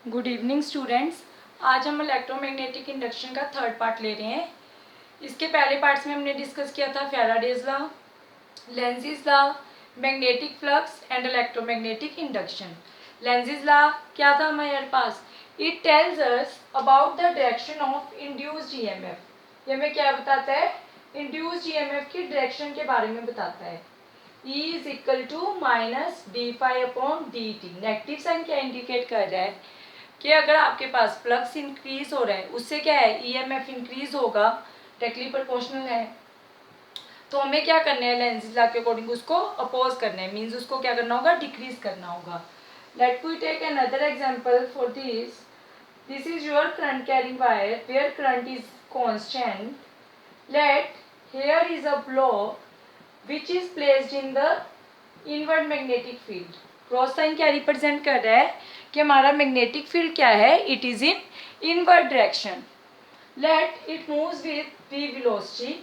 Good evening students. आज हम electromagnetic induction का थर्ड पार्ट ले रहे हैं। इसके पहले पार्ट्स में हमने डिस्कस किया था Faraday's law, Lenz's law, magnetic flux and electromagnetic induction. Lenz's law क्या था हमारे पास? It tells us about the direction of induced EMF. ये हमें क्या बताता है? इंड्यूस्ड ईएमएफ की डायरेक्शन के बारे में बताता है। E is equal to minus D phi upon D T. Negative sign क्या इंडिकेट कर रहा है कि अगर आपके पास फ्लक्स इंक्रीज हो रहा है उससे क्या है, ईएमएफ इंक्रीज होगा, डायरेक्टली प्रोपोर्शनल है। तो हमें क्या करना है, लेंज़िस लॉ के अकॉर्डिंग उसको अपोज करना है, मींस उसको क्या करना होगा, डिक्रीज करना होगा। Let we take another example for this. This is your current carrying wire where current is constant. Let here is a block which is placed in the inward magnetic field। Cross sign क्या represent कर रहा है कि हमारा magnetic field क्या है, it is in inward direction. Let it moves with v velocity।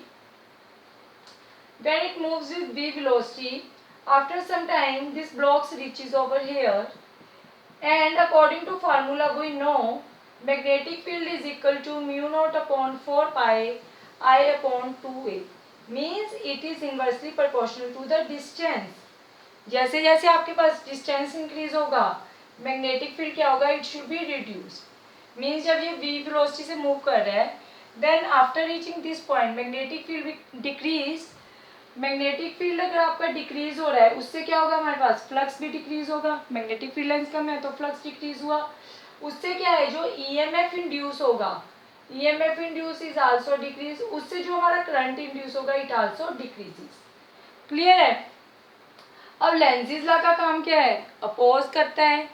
when it moves with v velocity, after some time this block reaches over here, and according to formula we know magnetic field is equal to mu naught upon 4 pi I upon 2a, means it is inversely proportional to the distance। जैसे जैसे आपके पास distance increase होगा magnetic field क्या होगा, it should be reduce. Means जब ये v velocity से मूव कर रहा है, then after reaching this point magnetic field decrease. Magnetic field अगर आपका डिक्रीज हो रहा है उससे क्या होगा, हमारे पास फ्लक्स भी डिक्रीज होगा। मैग्नेटिक फील्ड लेंथ कम है तो फ्लक्स डिक्रीज हुआ। उससे क्या है, जो ईएमएफ इंड्यूस होगा, EMF induce is also decrease. उससे जो हमारा करंट इंड्यूस होगा इट आल्सो डिक्रीजेस। क्लियर है? अब लेंज़िस लॉ का काम क्या है, अपोज करता है,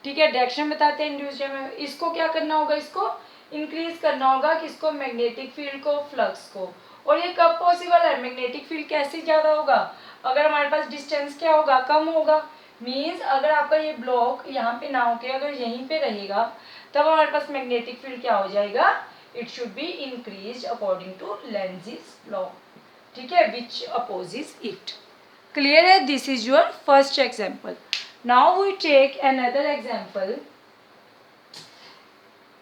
ठीक है, डायरेक्शन बताते हैं इंड्यूस्ड ईएमएफ। इसको क्या करना होगा, इसको इंक्रीज करना होगा, किसको, मैग्नेटिक फील्ड को, फ्लक्स को। और ये कब पॉसिबल है, मैग्नेटिक फील्ड कैसे ज्यादा होगा, अगर हमारे पास डिस्टेंस क्या होगा, कम होगा। मीन्स अगर आपका ये ब्लॉक यहाँ पे ना होके अगर यहीं पे रहेगा तब हमारे पास मैग्नेटिक फील्ड क्या हो जाएगा, it should be increase according to Lenz's law, ठीक है, विच अपोजेस इट। क्लियर है? This is your first example. Now we take another example.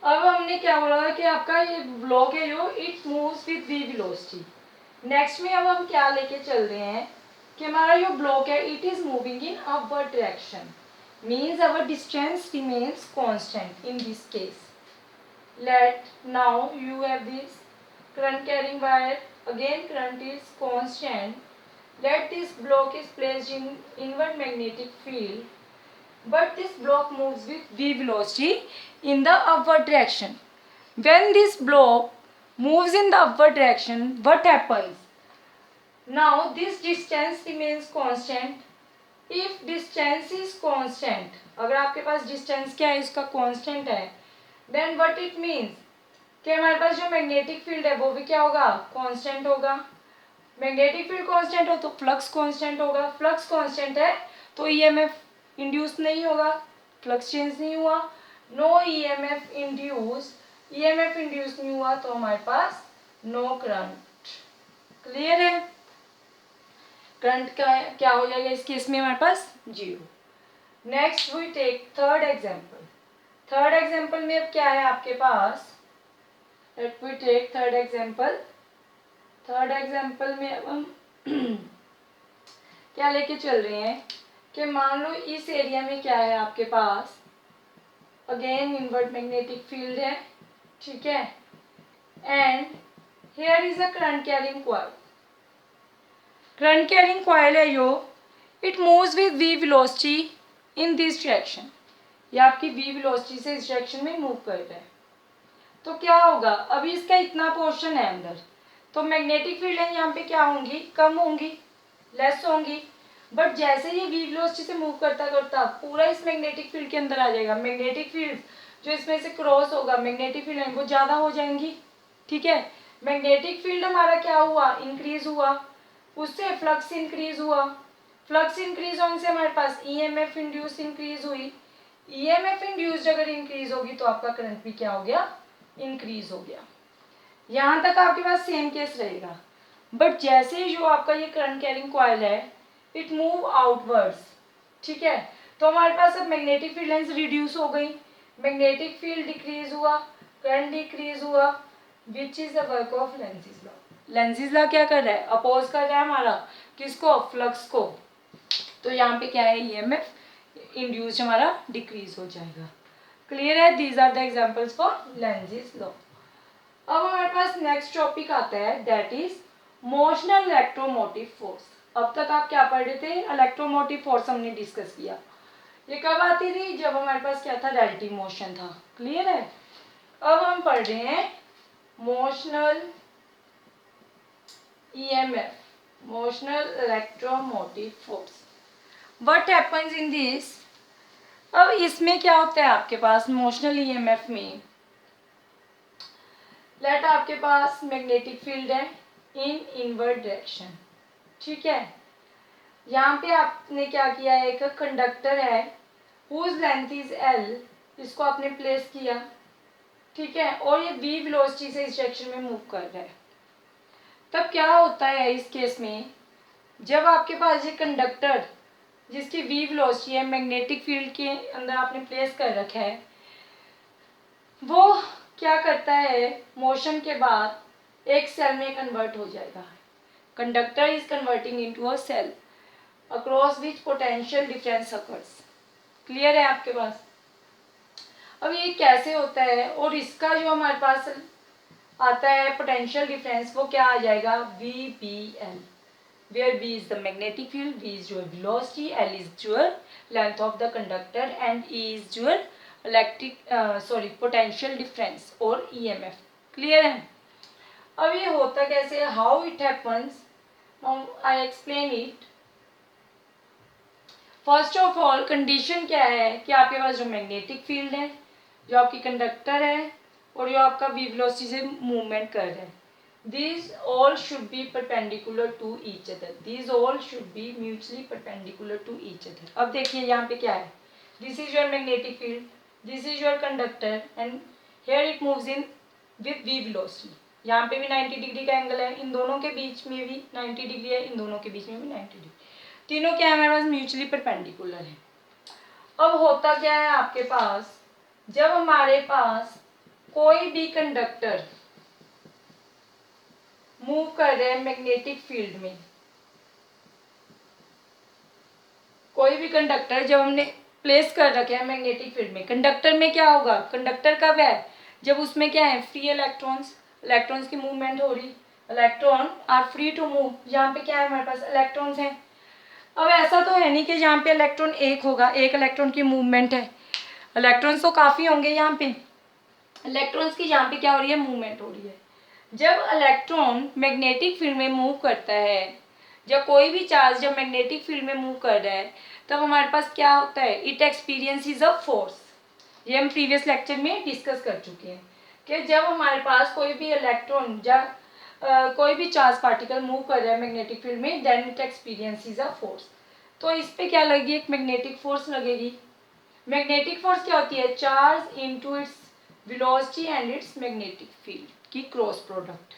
अब हमने क्या बोला कि आपका ये ब्लॉक है जो it moves with v velocity. Next में अब हम क्या लेके चल रहे हैं कि हमारा जो ब्लॉक है it is moving in upward direction, means our distance remains constant in this case. Let now you have this current carrying wire, again current is constant। let this block is placed in inward magnetic field, but this block moves with v velocity in the upward direction। when this block moves in the upward direction, what happens? now this distance remains constant। if distance is constant, अगर आपके पास distance क्या है, इसका constant है, then what it means कि हमारे पास जो magnetic field है वो भी क्या होगा, कांस्टेंट होगा। मैग्नेटिक फील्ड कांस्टेंट हो तो फ्लक्स कांस्टेंट होगा। फ्लक्स कांस्टेंट है तो ईएमएफ इंड्यूस नहीं होगा, फ्लक्स चेंज नहीं हुआ। No EMF induce, EMF induce नहीं हुआ तो हमारे पास नो करंट। क्लियर है? करंट का क्या हो जाएगा इस केस में, हमारे पास zero. Next we take third example. Third example में अब क्या है आपके पास, let we take third example। Third example में अब हम क्या लेके चल रहे हैं कि मान लो इस एरिया में क्या है आपके पास, अगेन इनवर्ट मैग्नेटिक फील्ड है, ठीक है, and here is a current carrying coil. Current carrying coil है जो it moves with v velocity in this direction. ये आपकी v वेलोसिटी से इस डायरेक्शन में मूव कर रहा है। तो क्या होगा, अभी इसका इतना पोर्शन है अंदर, तो मैग्नेटिक फील्ड है यहाँ पे क्या होंगी, कम होंगी, लेस होंगी। बट जैसे ये v वेलोसिटी से मूव करता करता पूरा इस मैग्नेटिक फील्ड के अंदर आ जाएगा, मैग्नेटिक फील्ड जो इसमें से क्रॉस होगा, मैग्नेटिक फील्ड है वो ज़्यादा हो जाएंगी, ठीक है। मैग्नेटिक फील्ड हमारा क्या हुआ, इंक्रीज हुआ, उससे फ्लक्स इंक्रीज हुआ। फ्लक्स इंक्रीज होने से हमारे पास ईएमएफ इंड्यूस इंक्रीज हुई। ईएमएफ इंड्यूस्ड अगर इंक्रीज होगी तो आपका करंट भी क्या हो गया, इंक्रीज हो गया। यहाँ तक आपके पास सेम केस रहेगा। बट जैसे ही जो आपका ये करंट कैरिंग कॉइल है इट मूव आउटवर्ड्स, ठीक है, तो हमारे पास अब मैग्नेटिक फील्ड लाइंस रिड्यूस हो गई। मैग्नेटिक फील्ड डिक्रीज हुआ, करंट डिक्रीज हुआ, which is the work of Lenz's law. Lenz's law क्या कर रहा है, अपोज कर रहा है हमारा किसको, फ्लक्स को। तो यहाँ पे क्या है, ईएमएफ इंड्यूस्ड हमारा डिक्रीज हो जाएगा। क्लियर है, these are the examples for Lenz's law. अब हमारे पास नेक्स्ट टॉपिक आता है, that is motional electromotive force. अब तक आप क्या पढ़ रहे थे, इलेक्ट्रोमोटिव फोर्स हमने डिस्कस किया। ये कब आती थी, जब हमारे पास क्या था, रिलेटिव मोशन था। क्लियर है। अब हम पढ़ रहे हैं motional EMF, motional electromotive force. What happens in this. अब इसमें क्या होता है आपके पास मोशनल ईएमएफ में, लेट आपके पास मैग्नेटिक फील्ड है इन इनवर्ड डायरेक्शन। ठीक है, यहाँ पे आपने क्या किया है, एक कंडक्टर है हुज लेंथ इज एल, इसको आपने प्लेस किया। ठीक है, और ये v वेलोसिटी से इस डायरेक्शन में मूव कर रहा है। तब क्या होता है इस केस में, जब आपके पास ये कंडक्टर जिसकी v वेलोसिटी है मैग्नेटिक फील्ड के अंदर आपने प्लेस कर रखा है, वो क्या करता है, मोशन के बाद एक सेल में कन्वर्ट हो जाएगा। Conductor is converting into a cell across which potential difference occurs. Clear है आपके पास। अब ये कैसे होता है, और इसका जो हमारे पास आता है पोटेंशियल डिफरेंस, वो क्या आ जाएगा, VBL, where V is the magnetic field, V is your velocity, L is your length of the conductor and E is your potential difference और EMF। क्लियर है। अब ये होता कैसे है, how it happens, I explain it. First of all condition क्या है कि आपके पास जो मैग्नेटिक फील्ड है, जो आपकी कंडक्टर है, और जो आपका v वेलोसिटी से मूवमेंट कर रहा है, these all should be perpendicular to each other, these all should be mutually perpendicular to each other। अब देखिए यहाँ पे क्या है, this is your magnetic field, this is your conductor and here it moves in with v velocity। यहाँ पे भी 90 degree का एंगल है, इन दोनों के बीच में भी 90 डिग्री है, इन दोनों के बीच में भी 90 डिग्री, तीनों क्या है हमारे पास, म्यूचुअली परपेंडिकुलर है। अब होता क्या है आपके पास, जब हमारे पास कोई भी कंडक्टर मूव कर रहे हैं मैग्नेटिक फील्ड में, कोई भी कंडक्टर जब हमने प्लेस कर रखे हैं मैग्नेटिक फील्ड में, कंडक्टर में क्या होगा, कंडक्टर कब है, जब उसमें क्या है, फ्री इलेक्ट्रॉन्स, इलेक्ट्रॉन्स की मूवमेंट हो रही, electron are free to move. यहाँ पे क्या है हमारे पास, इलेक्ट्रॉन्स हैं। अब ऐसा तो है नहीं कि जहाँ पे इलेक्ट्रॉन एक होगा, एक इलेक्ट्रॉन की मूवमेंट है, इलेक्ट्रॉन्स तो काफ़ी होंगे यहाँ पे, इलेक्ट्रॉन्स की यहाँ पे क्या हो रही है, मूवमेंट हो रही है। जब इलेक्ट्रॉन मैग्नेटिक फील्ड में मूव करता है, जब कोई भी चार्ज जब मैग्नेटिक फील्ड में मूव कर रहा है, तब हमारे पास क्या होता है, इट एक्सपीरियंसेस अ फोर्स। ये हम प्रीवियस लेक्चर में डिस्कस कर चुके हैं कि जब हमारे पास कोई भी इलेक्ट्रॉन या कोई भी चार्ज पार्टिकल मूव कर रहा है मैग्नेटिक फील्ड में, then it experiences a force. तो इस पे क्या लगेगी, एक मैग्नेटिक फोर्स लगेगी। मैग्नेटिक फोर्स क्या होती है, charge into its velocity and its magnetic field की क्रॉस प्रोडक्ट।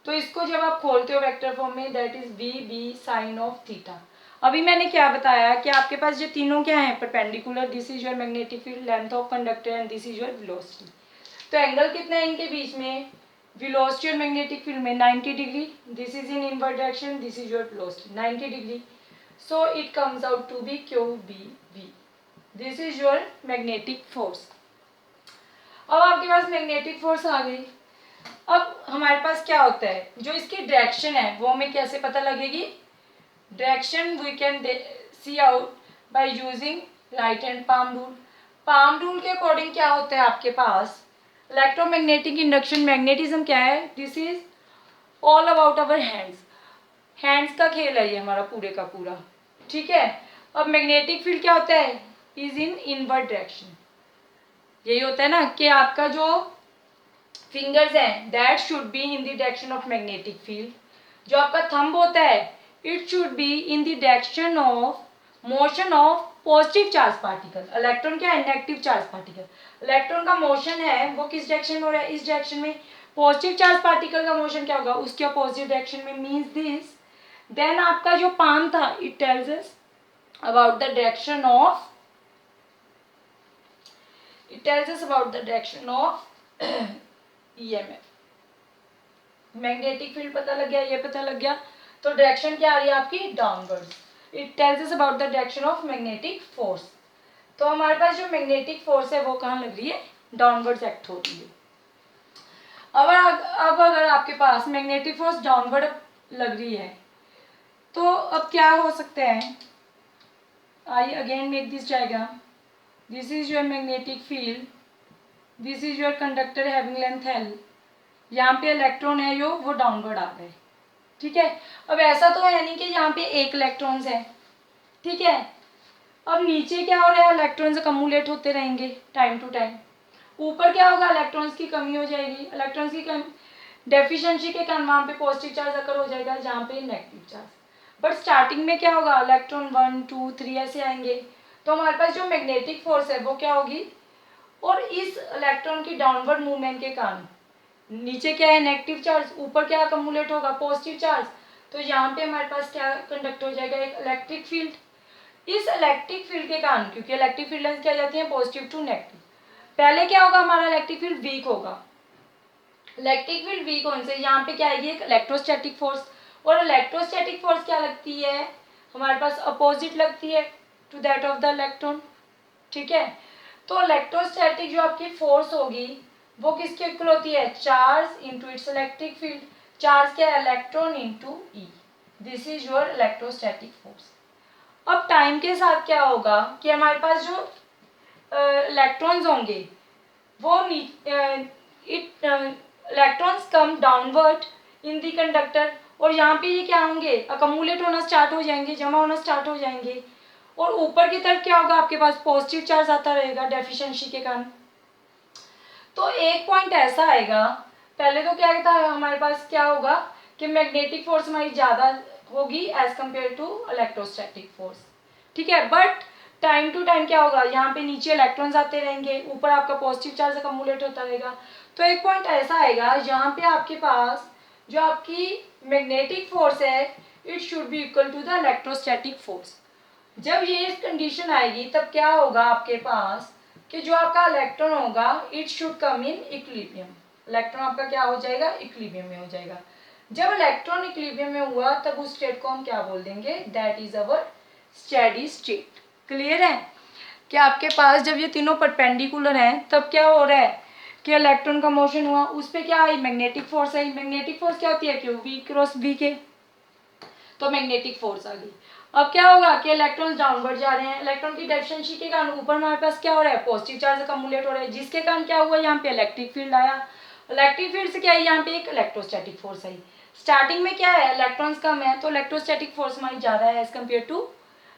तो इसको जब आप खोलते हो वेक्टर फॉर्म में, that is V B sine of theta. अभी मैंने क्या बताया कि आपके पास ये तीनों क्या हैं, perpendicular, this is your magnetic field, length of conductor and this is your velocity. तो एंगल कितना है इनके बीच में, वेलोसिटी और मैग्नेटिक फील्ड में 90 degree, this is in inward direction, this is your velocity 90 degree, so it comes out to be Q B V, this is your magnetic force. अब आपके पास magnetic force आ गई। अब हमारे पास क्या होता है, जो इसकी डायरेक्शन है वो हमें कैसे पता लगेगी, direction we can see out by using right hand palm rule. Palm rule के अकॉर्डिंग क्या होता है आपके पास, इलेक्ट्रोमैग्नेटिक इंडक्शन, मैग्नेटिज्म क्या है, this is all about our hands, hands का खेल है ये हमारा पूरे का पूरा। ठीक है, अब मैग्नेटिक फील्ड क्या होता है, इज इन इनवर्ड डायरेक्शन। यही होता है ना कि आपका जो फिंगर्स हैं that should be in the direction of magnetic field, जो आपका थंब होता है it should be in the direction of motion of positive charge particle. Electron क्या है, नेगेटिव चार्ज पार्टिकल, इलेक्ट्रॉन का मोशन है वो किस डायरेक्शन में हो रहा है, इस डायरेक्शन में। पॉजिटिव चार्ज पार्टिकल का मोशन क्या होगा, उसके अपोजिट डायरेक्शन में, मीन्स दिस। देन आपका जो पाम था it tells us about the direction of it tells us about the direction of EMF. Magnetic field पता लग गया, ये पता लग गया, तो डायरेक्शन क्या आ रही है आपकी, downwards. It tells us about the direction of magnetic force. तो हमारे पास जो मैग्नेटिक फोर्स है वो कहाँ लग रही है, डाउनवर्ड्स एक्ट हो रही है। अब अगर आपके पास मैग्नेटिक फोर्स डाउनवर्ड लग रही है तो अब क्या हो सकता है, I again make this diagram. This is your magnetic field, this is your conductor having length L। यहाँ पे इलेक्ट्रॉन है जो वो डाउनवर्ड आ गए, ठीक है। अब ऐसा तो है नहीं कि यहाँ पे एक इलेक्ट्रॉन्स है, ठीक है। अब नीचे क्या हो रहा है, इलेक्ट्रॉन्स अकमुलेट होते रहेंगे टाइम टू टाइम। ऊपर क्या होगा, इलेक्ट्रॉन्स की कमी हो जाएगी, इलेक्ट्रॉन्स की कमी डेफिशिएंसी के कारण वहाँ पे पॉजिटिव चार्ज अकर हो जाएगा, जहाँ पे नेगेटिव चार्ज। बट स्टार्टिंग में क्या होगा, इलेक्ट्रॉन 1 2 3 ऐसे आएंगे, तो हमारे पास जो मैग्नेटिक फोर्स है वो क्या होगी, और इस इलेक्ट्रॉन की डाउनवर्ड मूवमेंट के कारण नीचे क्या है, नेगेटिव चार्ज, ऊपर क्या अकमुलेट होगा, पॉजिटिव चार्ज। तो यहाँ पे हमारे पास क्या कंडक्ट हो जाएगा, एक इलेक्ट्रिक फील्ड। इस इलेक्ट्रिक फील्ड के कारण, क्योंकि इलेक्ट्रिक फील्ड लाइंस क्या जाती है, पॉजिटिव टू नेगेटिव, पहले क्या होगा, हमारा इलेक्ट्रिक फील्ड वीक होगा। इलेक्ट्रिक फील्ड वीक होने से यहाँ पे क्या आएगी, एक इलेक्ट्रोस्टैटिक फोर्स। और इलेक्ट्रोस्टैटिक फोर्स क्या लगती है, हमारे पास अपोजिट लगती है to that of the electron, ठीक है। तो इलेक्ट्रोस्टैटिक जो आपकी फोर्स होगी वो किसके इक्वल होती है, charge into it's electric field. Charge क्या है, electron into E. This is your electrostatic force. अब टाइम के साथ क्या होगा कि हमारे पास जो इलेक्ट्रॉन्स होंगे वो electrons come downward in the conductor, और यहाँ पे ये क्या होंगे, अकमुलेट होना स्टार्ट हो जाएंगे, जमा होना स्टार्ट हो जाएंगे। और ऊपर की तरफ क्या होगा, आपके पास पॉजिटिव चार्ज आता रहेगा डेफिशिएंसी के कारण। तो एक पॉइंट ऐसा आएगा, पहले तो क्या था हमारे पास, क्या होगा कि मैग्नेटिक फोर्स हमारी ज़्यादा होगी as compare to electrostatic force, ठीक है। बट टाइम टू टाइम क्या होगा, यहाँ पे नीचे इलेक्ट्रॉन्स आते रहेंगे, ऊपर आपका पॉजिटिव चार्ज अकमुलेट होता रहेगा। तो एक पॉइंट ऐसा आएगा जहाँ पे आपके पास जो आपकी मैग्नेटिक फोर्स है it should be equal to the electrostatic force. जब ये कंडीशन आएगी तब क्या होगा आपके पास कि जो आपका इलेक्ट्रॉन होगा it should come in equilibrium. Electron आपका क्या हो जाएगा, इक्विलिब्रियम में हो जाएगा। जब इलेक्ट्रॉन इक्विलिब्रियम में हुआ तब उस स्टेट को हम क्या बोल देंगे, that is our steady state. Clear है कि आपके पास जब ये तीनों परपेंडिकुलर हैं तब क्या हो रहा है कि इलेक्ट्रॉन का मोशन हुआ, उस पर क्या आई, मैग्नेटिक फोर्स आई। मैग्नेटिक फोर्स क्या होती है, क्यू वी क्रॉस वी के, तो मैग्नेटिक फोर्स आ गई। अब क्या होगा कि इलेक्ट्रॉन्स डाउनवर्ड जा रहे हैं, इलेक्ट्रॉन की डेफिशिएंसी के कारण ऊपर हमारे पास क्या हो रहा है, पॉजिटिव चार्ज अकमुलेट हो रहा है, जिसके कारण क्या हुआ, यहाँ पे इलेक्ट्रिक फील्ड आया। इलेक्ट्रिक फील्ड से क्या है, यहाँ पे एक इलेक्ट्रोस्टैटिक फोर्स आई। स्टार्टिंग में क्या है, इलेक्ट्रॉन्स कम है तो इलेक्ट्रोस्टैटिक फोर्स हमारी ज़्यादा है as compare to,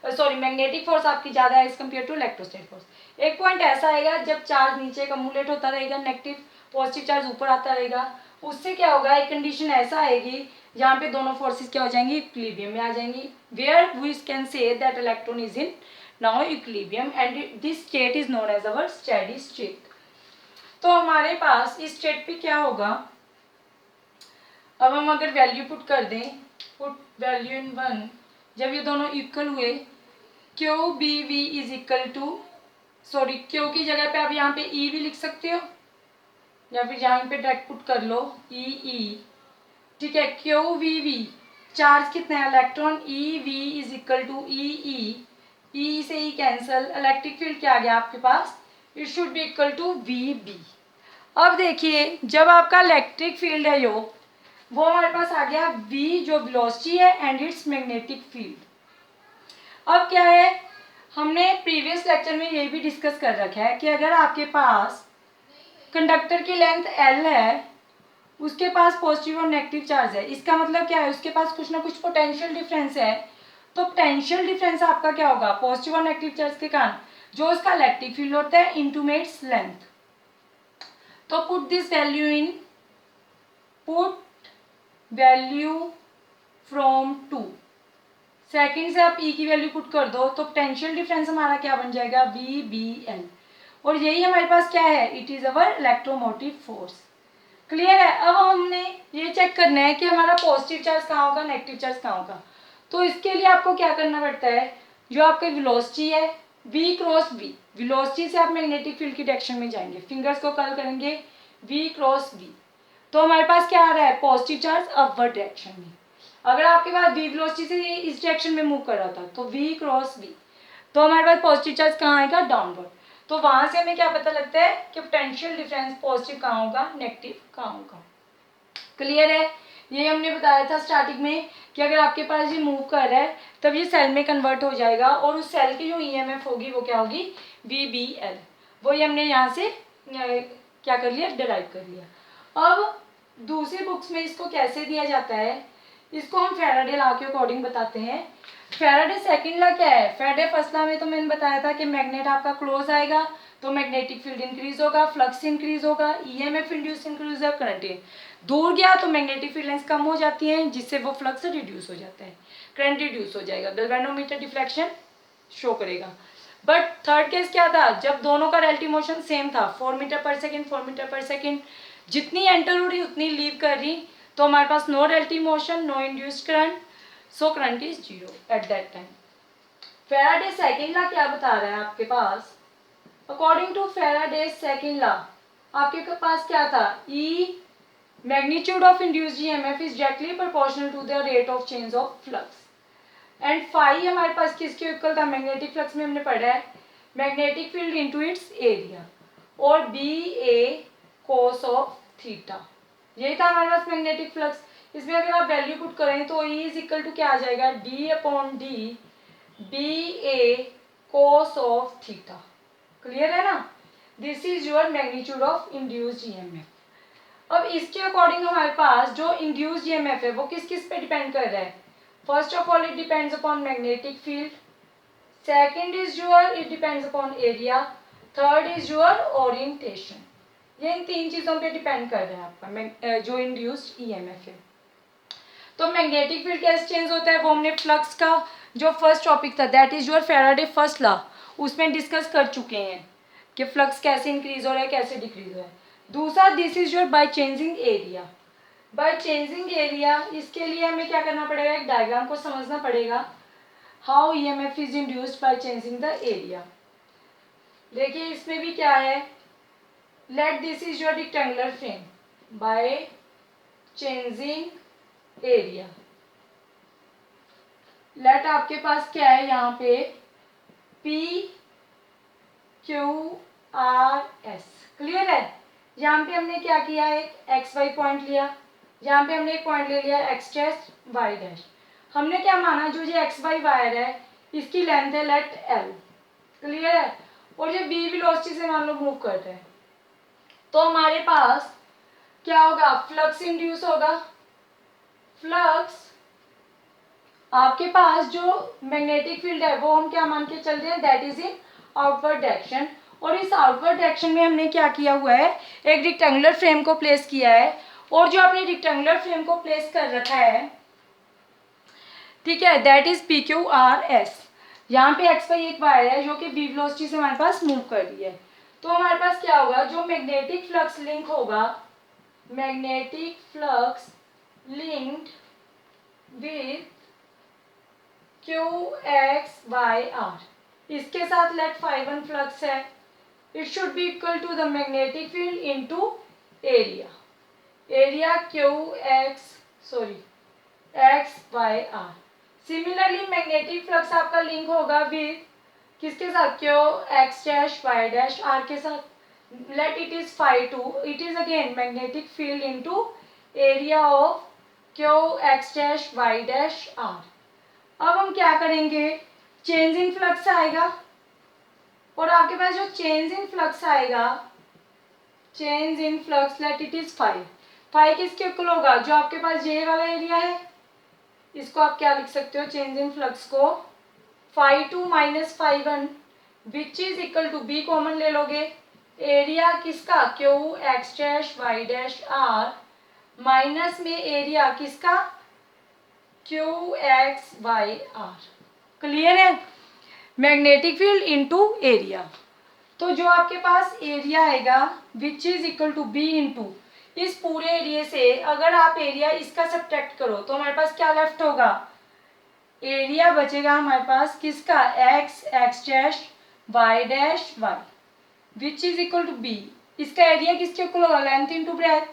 sorry magnetic force आपकी ज़्यादा है as compare to electrostatic force. एक पॉइंट ऐसा आएगा जब चार्ज नीचे अकमुलेट होता रहेगा, नेगेटिव पॉजिटिव चार्ज ऊपर आता रहेगा, उससे क्या होगा, एक कंडीशन ऐसा आएगी जहाँ पे दोनों फोर्सेस क्या हो जाएंगी, इक्विलिब्रियम में आ जाएंगी, where we can say that electron is in now equilibrium and this state is known as our steady state. तो हमारे पास इस स्टेट पे क्या होगा, अब हम अगर वैल्यू पुट कर दें, पुट वैल्यू इन 1, जब ये दोनों इक्वल हुए, Q B V is equal to, sorry Q की जगह पे आप यहाँ पे ई भी लिख सकते हो या फिर यहाँ पे डायरेक्ट पुट कर लो ई ई, ठीक है। क्यू वी वी, चार्ज कितना है, electron, E V is equal to E E, E से ई कैंसल, इलेक्ट्रिक फील्ड क्या आ गया आपके पास, it should be equal to V B. अब देखिए जब आपका इलेक्ट्रिक फील्ड है जो वो हमारे पास आ गया वी, जो वेलोसिटी है एंड इट्स मैग्नेटिक फील्ड। अब क्या है, हमने प्रीवियस लेक्चर में ये भी डिस्कस कर रखा है कि अगर आपके पास कंडक्टर की लेंथ एल है, उसके पास पॉजिटिव और नेगेटिव चार्ज है, इसका मतलब क्या है, उसके पास कुछ ना कुछ पोटेंशियल डिफरेंस है। तो पोटेंशियल डिफरेंस आपका क्या होगा, पॉजिटिव और नेगेटिव चार्ज के कारण जो उसका इलेक्ट्रिक फील्ड होता है इनटू इट्स लेंथ। तो put this value in, put value from 2, second से आप ई की वैल्यू पुट कर दो तो पोटेंशियल डिफरेंस हमारा क्या बन जाएगा, वी बी एल, और यही हमारे पास क्या है, it is our electromotive force. Clear है। अब हमने ये चेक करना है कि हमारा पॉजिटिव चार्ज कहाँ होगा, नेगेटिव चार्ज कहाँ होगा। तो इसके लिए आपको क्या करना पड़ता है, जो आपकी वेलोसिटी है v क्रॉस v, वेलोसिटी से आप मैग्नेटिक फील्ड की डायरेक्शन में जाएंगे, फिंगर्स को कर्ल करेंगे v क्रॉस v, तो हमारे पास क्या आ रहा है पॉजिटिव चार्ज अपवर्ड डायरेक्शन में। अगर आपके पास v वेलोसिटी से ये इस डायरेक्शन में मूव कर रहा था तो v क्रॉस v, तो हमारे पास पॉजिटिव चार्ज कहाँ आएगा डाउनवर्ड। तो वहां से हमें क्या पता लगता है कि पोटेंशियल डिफरेंस पॉजिटिव कहाँ होगा नेगेटिव कहाँ होगा। क्लियर है, ये हमने बताया था स्टार्टिंग में कि अगर आपके पास ये मूव कर रहा है तब ये सेल में कन्वर्ट हो जाएगा और उस सेल की जो ईएमएफ होगी वो क्या होगी VBL, वही हमने यहाँ से क्या कर लिया डिराइव कर लिया। अब दूसरी बुक्स में इसको कैसे दिया जाता है, इसको हम फैराडे लॉ के अकॉर्डिंग बताते हैं। फैराडे सेकंड लॉ क्या है, फैराडे फर्स्ट लॉ में तो मैंने बताया था कि मैग्नेट आपका क्लोज आएगा तो मैग्नेटिक फील्ड इंक्रीज होगा, फ्लक्स इंक्रीज होगा, ईएमएफ इंड्यूस इंक्रीज होगा, करंट दूर गया तो मैग्नेटिक फील्ड लेंथ कम हो जाती है जिससे वो फ्लक्स रिड्यूस हो जाता है, करंट रिड्यूस हो जाएगा, गैल्वेनोमीटर डिफ्लेक्शन शो करेगा। बट थर्ड केस क्या था, जब दोनों का रिलेटिव मोशन सेम था 4 metre per second 4 metre per second, जितनी एंटर हो रही उतनी लीव कर रही, तो हमारे पास no relative motion no induced current, so current is zero at that time. Faraday second law क्या बता रहा है आपके पास, according to Faraday second law आपके पास क्या था, ई magnitude of induced EMF is directly proportional to the rate of change of flux and phi हमारे पास किसके इक्वल था, मैग्नेटिक फ्लक्स में हमने पढ़ा है magnetic field into its area और BA cos ऑफ थीटा, यही था हमारे पास मैग्नेटिक फ्लक्स। इसमें अगर आप वैल्यू पुट करें तो E इज इक्वल टू क्या आ जाएगा D/D BA cos of theta. Clear है ना, this is your magnitude of induced EMF। अब इसके अकॉर्डिंग हमारे पास जो इंड्यूस्ड ईएमएफ है वो किस किस पे डिपेंड कर रहा है, first of all it depends upon magnetic field, second is your it depends upon area, third is your orientation. ये इन तीन चीजों पे डिपेंड कर रहा है आपका जो इंड्यूस्ड ईएमएफ है। तो मैग्नेटिक फील्ड कैसे चेंज होता है वो हमने फ्लक्स का जो फर्स्ट टॉपिक था that is your Faraday first law उसमें डिस्कस कर चुके हैं कि फ्लक्स कैसे इंक्रीज हो रहा है कैसे डिक्रीज हो रहा है। दूसरा this is your bye changing area, bye changing area इसके लिए हमें क्या करना पड़ेगा, एक डायग्राम को समझना पड़ेगा, how EMF is induced by changing the area. देखिए इसमें भी क्या है, let this is your rectangular frame by changing area, let आपके पास क्या है यहाँ पे PQRS। क्लियर है, यहाँ पे हमने क्या किया, एक XY पॉइंट लिया, यहाँ पे हमने एक पॉइंट ले लिया X डैश Y डैश, हमने क्या माना जो ये XY वायर है इसकी लेंथ है लेट L। क्लियर है, और ये B वेलोसिटी से मान लो मूव कर रहा है तो हमारे पास क्या होगा, फ्लक्स इंड्यूस होगा। फ्लक्स आपके पास जो मैग्नेटिक फील्ड है वो हम क्या मान के चल रहे हैं, that is in outward direction, और इस आउटवर्ड डायरेक्शन में हमने क्या किया हुआ है, एक रेक्टेंगुलर फ्रेम को प्लेस किया है, और जो आपने रेक्टेंगुलर फ्रेम को प्लेस कर रखा है ठीक है दैट इज PQRS। यहाँ पे XY एक वायर है जो कि B वेलोसिटी से हमारे पास मूव कर रही है, तो हमारे पास क्या होगा, जो मैग्नेटिक फ्लक्स लिंक होगा, magnetic flux linked with QXYR, इसके साथ लेट phi1 फ्लक्स है, it should be equal to the magnetic field into area, area XYR। Similarly magnetic flux आपका लिंक होगा विद किसके साथ, QX dash Y dash R के साथ, let it is phi2, it is again magnetic field into area of QX dash Y dash R। अब हम क्या करेंगे, चेंज इन फ्लक्स आएगा, और आपके पास जो चेंज इन फ्लक्स आएगा, change in flux let it is phi किसके इक्वल होगा, जो आपके पास ये वाला एरिया है इसको आप क्या लिख सकते हो, चेंज इन फ्लक्स को phi2 minus phi1 which is equal to B common ले लोगे, एरिया किसका QX dash Y dash R minus में एरिया किसका QXYR। क्लियर है, मैग्नेटिक फील्ड इनटू एरिया, तो जो आपके पास एरिया आएगा which is equal to B into इस पूरे एरिया से अगर आप एरिया इसका सब्ट्रैक्ट करो तो हमारे पास क्या लेफ्ट होगा, एरिया बचेगा हमारे पास किसका X dash y dash y which is equal to b। इसका एरिया किसके इक्वल होगा, लेंथ इंटू ब्रेथ।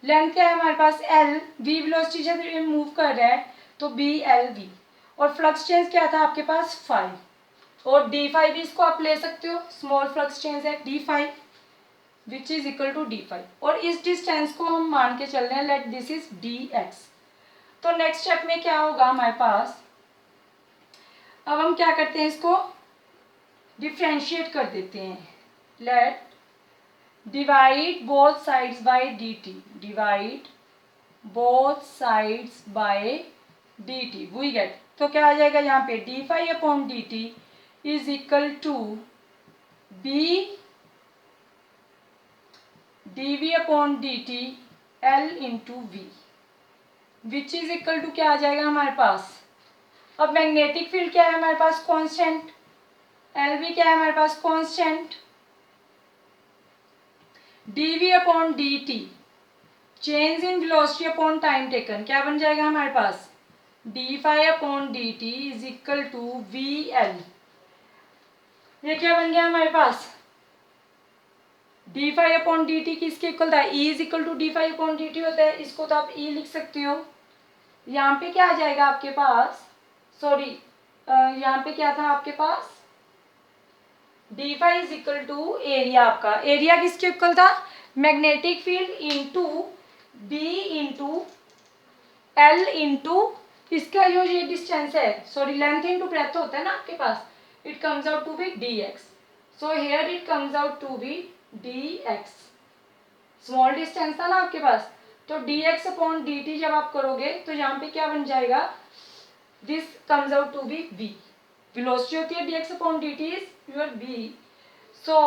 लेंथ क्या है हमारे पास l, v वेलोसिटी जब ये मूव कर रहा है तो b l v, और फ्लक्स चेंज क्या था आपके पास 5, और d5 भी इसको आप ले सकते हो, स्मॉल फ्लक्स चेंज है d5 which is equal to d5, और इस डिस्टेंस को हम मान के चल रहे हैं लेट दिस इज dx। तो नेक्स्ट स्टेप में क्या होगा हमारे पास, अब हम क्या करते हैं, इसको डिफ्रेंशिएट कर देते हैं। Let divide both sides by dt, divide both sides by dt, we get, तो क्या आ जाएगा यहाँ पे d5 upon dt is equal to b dv upon dt l into V, which is equal to क्या आ जाएगा हमारे पास, अब मैग्नेटिक फील्ड क्या है हमारे पास कांस्टेंट, एल भी क्या है हमारे पास constant, dv upon dt change in velocity upon time taken क्या बन जाएगा हमारे पास, d5 upon dt is equal to vl, ये क्या बन गया हमारे पास, d5 अपॉन dt किसके इक्वल था, e is equal to d5 upon dt होता है, इसको तो आप e लिख सकते हो। यहाँ पे क्या आ जाएगा आपके पास, सॉरी यहाँ पे क्या था आपके पास, d5 is equal to area, आपका एरिया किसके इक्वल था, magnetic field into b into l into इसका जो ये डिस्टेंस है, सॉरी लेंथ इंटू ब्रेथ होता है ना आपके पास, it comes out to be dx, so here it comes out to be dx, small distance था ना आपके पास, तो dx अपॉन dt जब आप करोगे तो यहाँ पे क्या बन जाएगा, this comes out to be v, velocity होती है dx upon dt is your v, so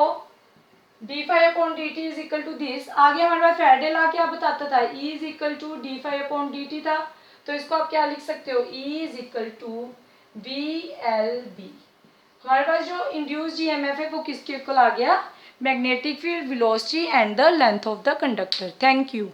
d5 upon dt is equal to this. आगे हमारे पास फैराडे लॉ क्या बताता था, E is equal to d5 upon dt था, तो इसको आप क्या लिख सकते हो, E is equal to VLB। हमारे पास जो इंड्यूस्ड ईएमएफ है वो किसके इक्वल आ गया, magnetic field, velocity and the length of the conductor. Thank you.